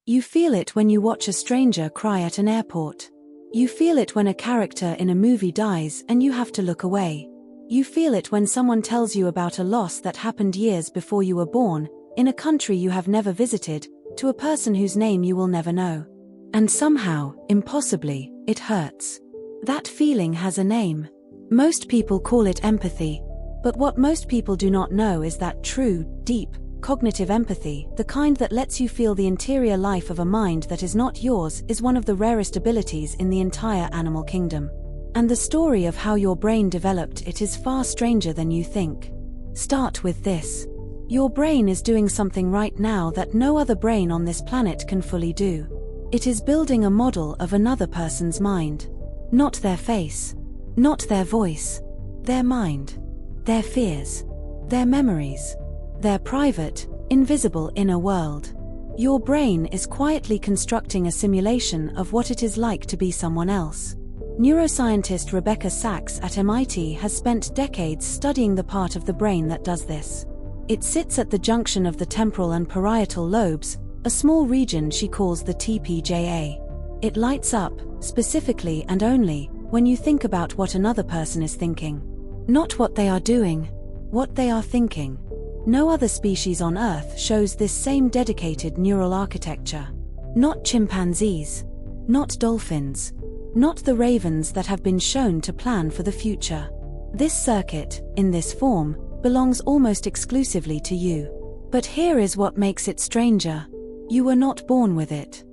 You feel it when you watch a stranger cry at an airport. You feel it when a character in a movie dies and you have to look away. You feel it when someone tells you about a loss that happened years before you were born, in a country you have never visited, to a person whose name you will never know. And somehow, impossibly, it hurts. That feeling has a name. Most people call it empathy. But what most people do not know is that true, deep, cognitive empathy, the kind that lets you feel the interior life of a mind that is not yours, is one of the rarest abilities in the entire animal kingdom. And the story of how your brain developed it is far stranger than you think. Start with this. Your brain is doing something right now that no other brain on this planet can fully do. It is building a model of another person's mind. Not their face. Not their voice. Their mind. Their fears. Their memories. Their private, invisible inner world. Your brain is quietly constructing a simulation of what it is like to be someone else. Neuroscientist Rebecca Sachs at MIT has spent decades studying the part of the brain that does this. It sits at the junction of the temporal and parietal lobes, a small region she calls the TPJA. It lights up, specifically and only, when you think about what another person is thinking. Not what they are doing, what they are thinking. No other species on Earth shows this same dedicated neural architecture. Not chimpanzees. Not dolphins. Not the ravens that have been shown to plan for the future. This circuit, in this form, belongs almost exclusively to you. But here is what makes it stranger. You were not born with it.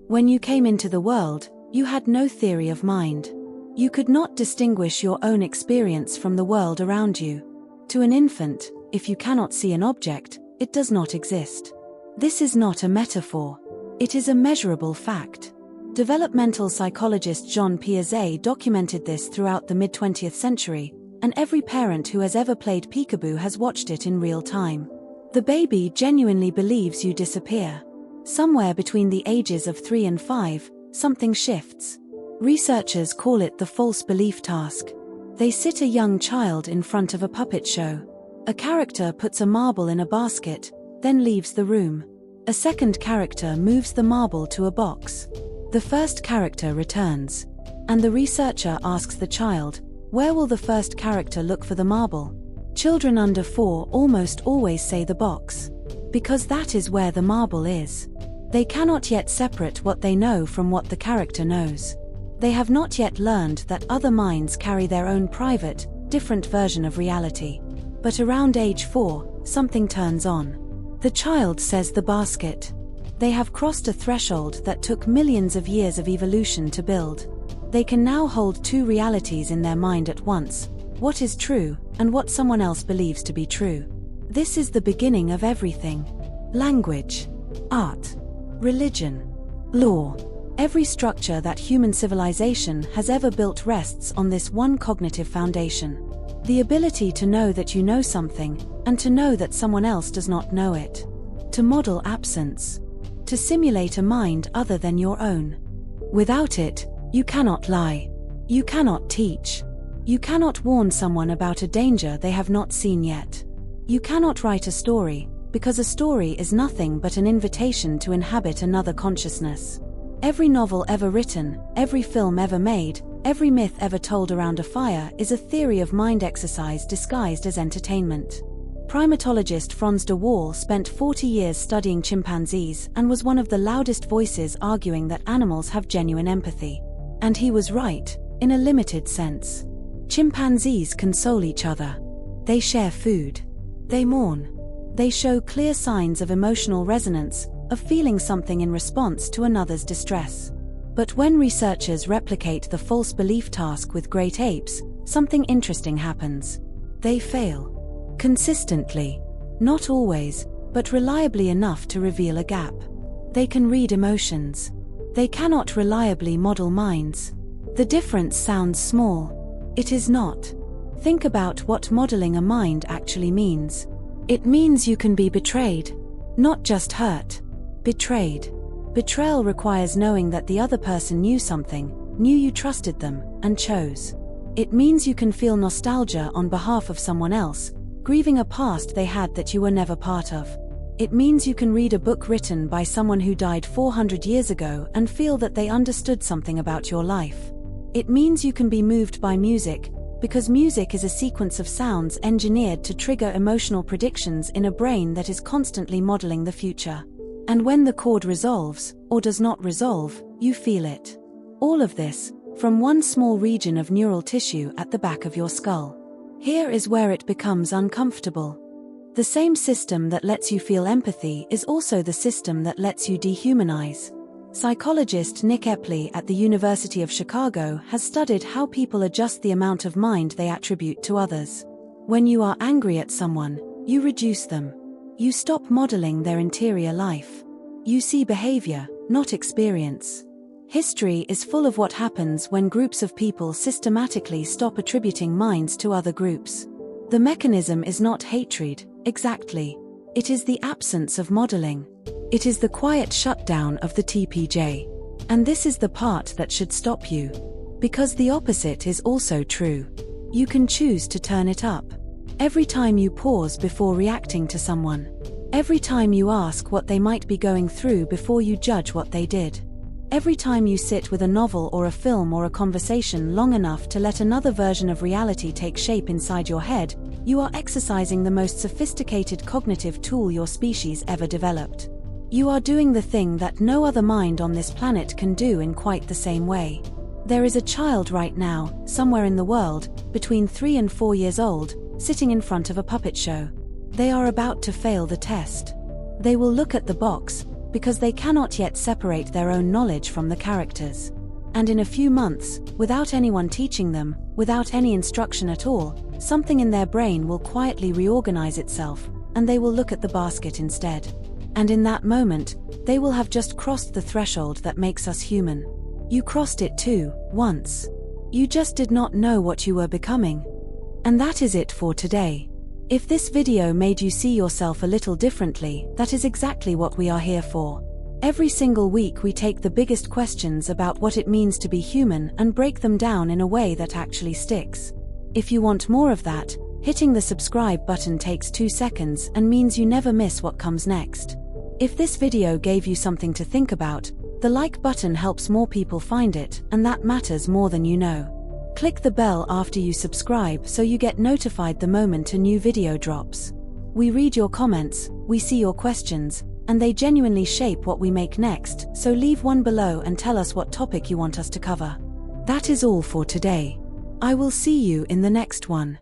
When you came into the world, you had no theory of mind. You could not distinguish your own experience from the world around you. To an infant, if you cannot see an object, it does not exist. This is not a metaphor. It is a measurable fact. Developmental psychologist John Piaget documented this throughout the mid-20th century, and every parent who has ever played peekaboo has watched it in real time. The baby genuinely believes you disappear. Somewhere between the ages of 3 and 5, something shifts. Researchers call it the false belief task. They sit a young child in front of a puppet show. A character puts a marble in a basket, then leaves the room. A second character moves the marble to a box. The first character returns. And the researcher asks the child, where will the first character look for the marble? Children under 4 almost always say the box. Because that is where the marble is. They cannot yet separate what they know from what the character knows. They have not yet learned that other minds carry their own private, different version of reality. But around age 4, something turns on. The child says the basket. They have crossed a threshold that took millions of years of evolution to build. They can now hold 2 realities in their mind at once, what is true, and what someone else believes to be true. This is the beginning of everything. Language, art, religion, law. Every structure that human civilization has ever built rests on this one cognitive foundation. The ability to know that you know something, and to know that someone else does not know it. To model absence. To simulate a mind other than your own. Without it, you cannot lie. You cannot teach. You cannot warn someone about a danger they have not seen yet. You cannot write a story, because a story is nothing but an invitation to inhabit another consciousness. Every novel ever written, every film ever made, every myth ever told around a fire is a theory of mind exercise disguised as entertainment. Primatologist Franz de Waal spent 40 years studying chimpanzees and was one of the loudest voices arguing that animals have genuine empathy. And he was right, in a limited sense. Chimpanzees console each other. They share food. They mourn. They show clear signs of emotional resonance, of feeling something in response to another's distress. But when researchers replicate the false belief task with great apes, something interesting happens. They fail. Consistently. Not always, but reliably enough to reveal a gap. They can read emotions. They cannot reliably model minds. The difference sounds small. It is not. Think about what modeling a mind actually means. It means you can be betrayed. Not just hurt. Betrayed. Betrayal requires knowing that the other person knew something, knew you trusted them, and chose. It means you can feel nostalgia on behalf of someone else, grieving a past they had that you were never part of. It means you can read a book written by someone who died 400 years ago and feel that they understood something about your life. It means you can be moved by music, because music is a sequence of sounds engineered to trigger emotional predictions in a brain that is constantly modeling the future. And when the chord resolves, or does not resolve, you feel it. All of this, from one small region of neural tissue at the back of your skull. Here is where it becomes uncomfortable. The same system that lets you feel empathy is also the system that lets you dehumanize. Psychologist Nick Epley at the University of Chicago has studied how people adjust the amount of mind they attribute to others. When you are angry at someone, you reduce them. You stop modeling their interior life. You see behavior, not experience. History is full of what happens when groups of people systematically stop attributing minds to other groups. The mechanism is not hatred, exactly. It is the absence of modeling. It is the quiet shutdown of the TPJ. And this is the part that should stop you. Because the opposite is also true. You can choose to turn it up. Every time you pause before reacting to someone. Every time you ask what they might be going through before you judge what they did. Every time you sit with a novel or a film or a conversation long enough to let another version of reality take shape inside your head, you are exercising the most sophisticated cognitive tool your species ever developed. You are doing the thing that no other mind on this planet can do in quite the same way. There is a child right now, somewhere in the world, between 3 and 4 years old, sitting in front of a puppet show. They are about to fail the test. They will look at the box, because they cannot yet separate their own knowledge from the characters. And in a few months, without anyone teaching them, without any instruction at all, something in their brain will quietly reorganize itself, and they will look at the basket instead. And in that moment, they will have just crossed the threshold that makes us human. You crossed it too, once. You just did not know what you were becoming. And that is it for today. If this video made you see yourself a little differently, that is exactly what we are here for. Every single week we take the biggest questions about what it means to be human and break them down in a way that actually sticks. If you want more of that, hitting the subscribe button takes 2 seconds and means you never miss what comes next. If this video gave you something to think about, the like button helps more people find it, and that matters more than you know. Click the bell after you subscribe so you get notified the moment a new video drops. We read your comments, we see your questions, and they genuinely shape what we make next, so leave one below and tell us what topic you want us to cover. That is all for today. I will see you in the next one.